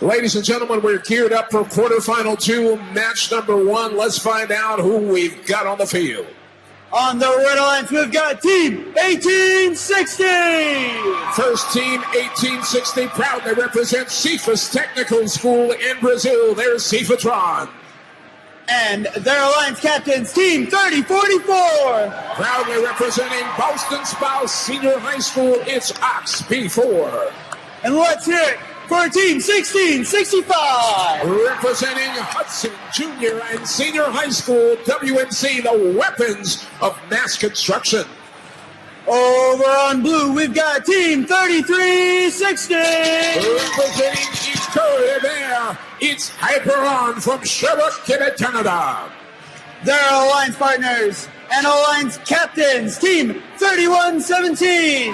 Ladies and gentlemen, we're geared up for quarterfinal 2, match number 1. Let's find out who we've got on the field. On the Red Alliance, we've got Team 1860. First team, 1860, proudly represents Cephas Technical School in Brazil. There's Cephatron. And their alliance captains, Team 3044. Proudly representing Boston Spouse Senior High School, it's Ox P4. And let's hear it for Team 1665. Representing Hudson Junior and Senior High School, WNC, the weapons of mass construction. Over on blue, we've got Team 3360. Representing Ecoria there, it's Hyperon from Sherbrooke, Canada. Their alliance partners and alliance captains, Team 3117.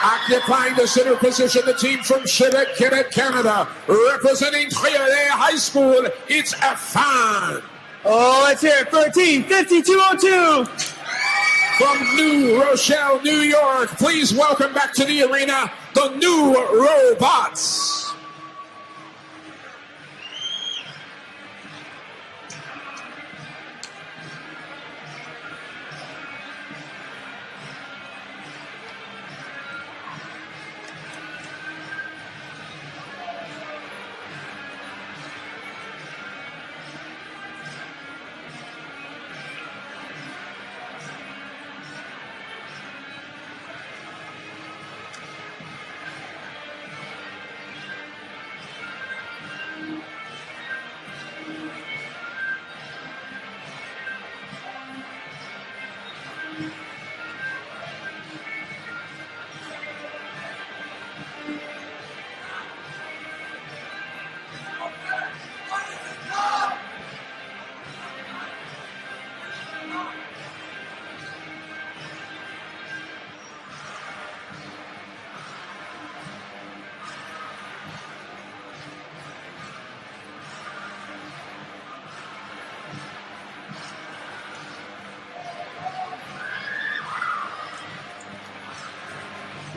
Occupying the center position, the team from Sherbrooke, Canada. Representing Triadet High School, it's Afan. Oh, let's hear it for Team 5202. From New Rochelle, New York, please welcome back to the arena the New Robots.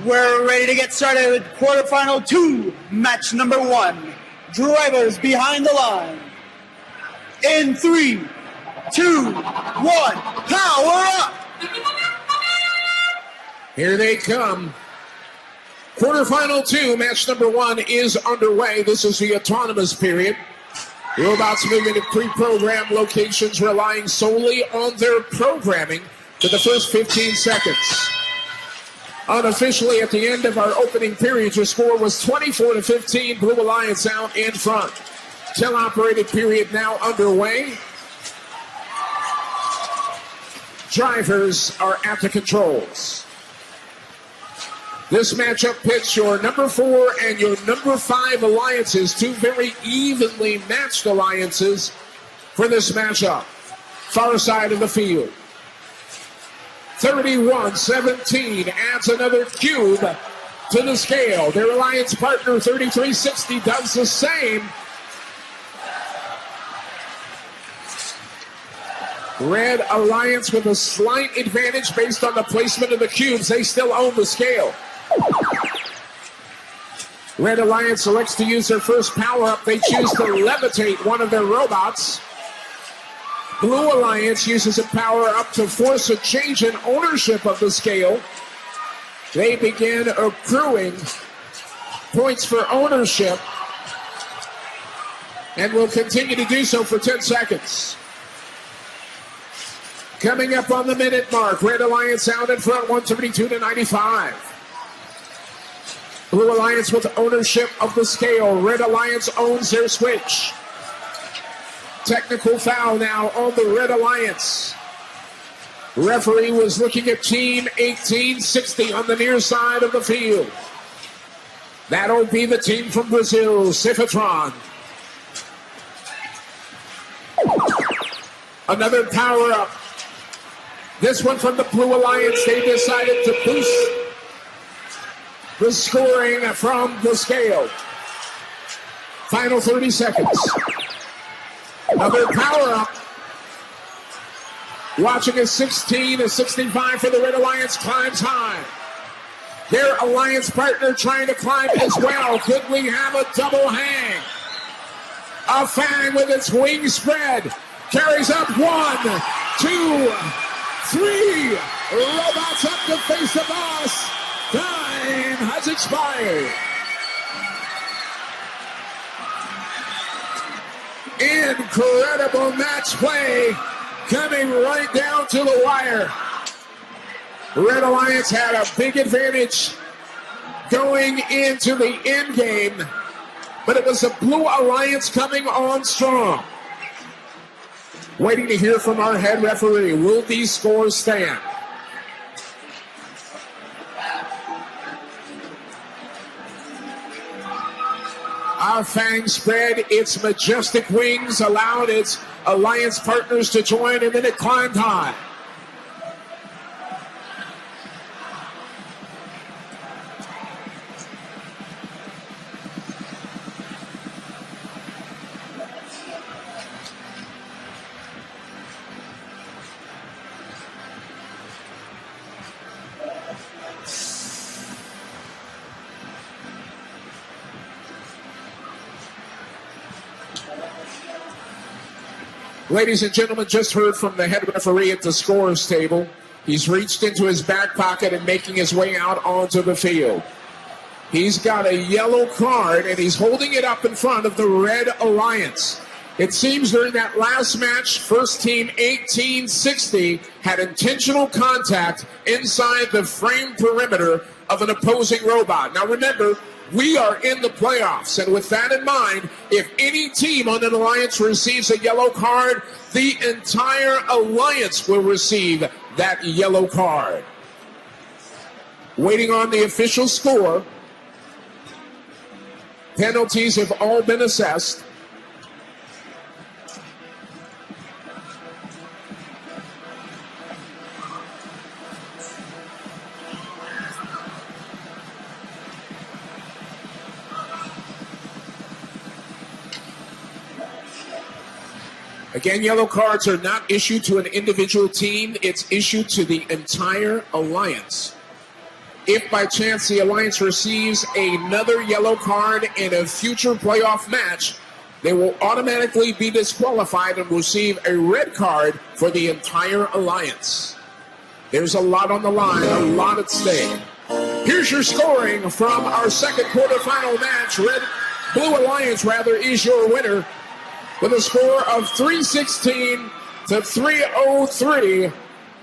We're ready to get started with quarterfinal 2, match number 1. Drivers behind the line. In 3, 2, 1, power up! Here they come. Quarterfinal 2, match number 1 is underway. This is the autonomous period. Robots moving to pre-programmed locations, relying solely on their programming for the first 15 seconds. Unofficially, at the end of our opening period, your score was 24-15. Blue Alliance out in front. Teleoperated period now underway. Drivers are at the controls. This matchup pits your number 4 and your number 5 alliances, two very evenly matched alliances for this matchup. Far side of the field. 31-17 adds another cube to the scale. Their alliance partner 3360 does the same. Red Alliance with a slight advantage based on the placement of the cubes. They still own the scale. Red Alliance elects to use their first power-up. They choose to levitate one of their robots. Blue Alliance uses a power-up to force a change in ownership of the scale. They begin accruing points for ownership and will continue to do so for 10 seconds. Coming up on the minute mark, Red Alliance out in front, 132-95. Blue Alliance with ownership of the scale. Red Alliance owns their switch. Technical foul now on the Red Alliance. Referee was looking at Team 1860 on the near side of the field. That'll be the team from Brazil, Cephatron. Another power-up. This one from the Blue Alliance. They decided to boost the scoring from the scale. Final 30 seconds. Another power-up. Watching a 16-65 for the Red Alliance climbs high. Their alliance partner trying to climb as well. Could we have a double hang? A Fang with its wings spread. Carries up 1, 2, 3. Robots up to face the boss. Time has expired. Incredible match play coming right down to the wire. Red Alliance had a big advantage going into the end game, but it was the Blue Alliance coming on strong. Waiting to hear from our head referee. Will these scores stand? Our Fang spread its majestic wings, allowed its alliance partners to join, and then it climbed high. Ladies and gentlemen, just heard from the head referee at the scorer's table. He's reached into his back pocket and making his way out onto the field. He's got a yellow card, and he's holding it up in front of the Red Alliance. It seems during that last match, first team 1860 had intentional contact inside the frame perimeter of an opposing robot. Now remember, we are in the playoffs, and with that in mind, if any team on an alliance receives a yellow card, the entire alliance will receive that yellow card. Waiting on the official score. Penalties have all been assessed. Again, yellow cards are not issued to an individual team. It's issued to the entire alliance. If by chance the alliance receives another yellow card in a future playoff match, they will automatically be disqualified and receive a red card for the entire alliance. There's a lot on the line, a lot at stake. Here's your scoring from our second quarterfinal match. Blue Alliance is your winner, with a score of 316 to 303.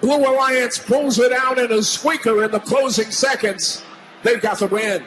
Blue Alliance pulls it out in a squeaker in the closing seconds. They've got the win.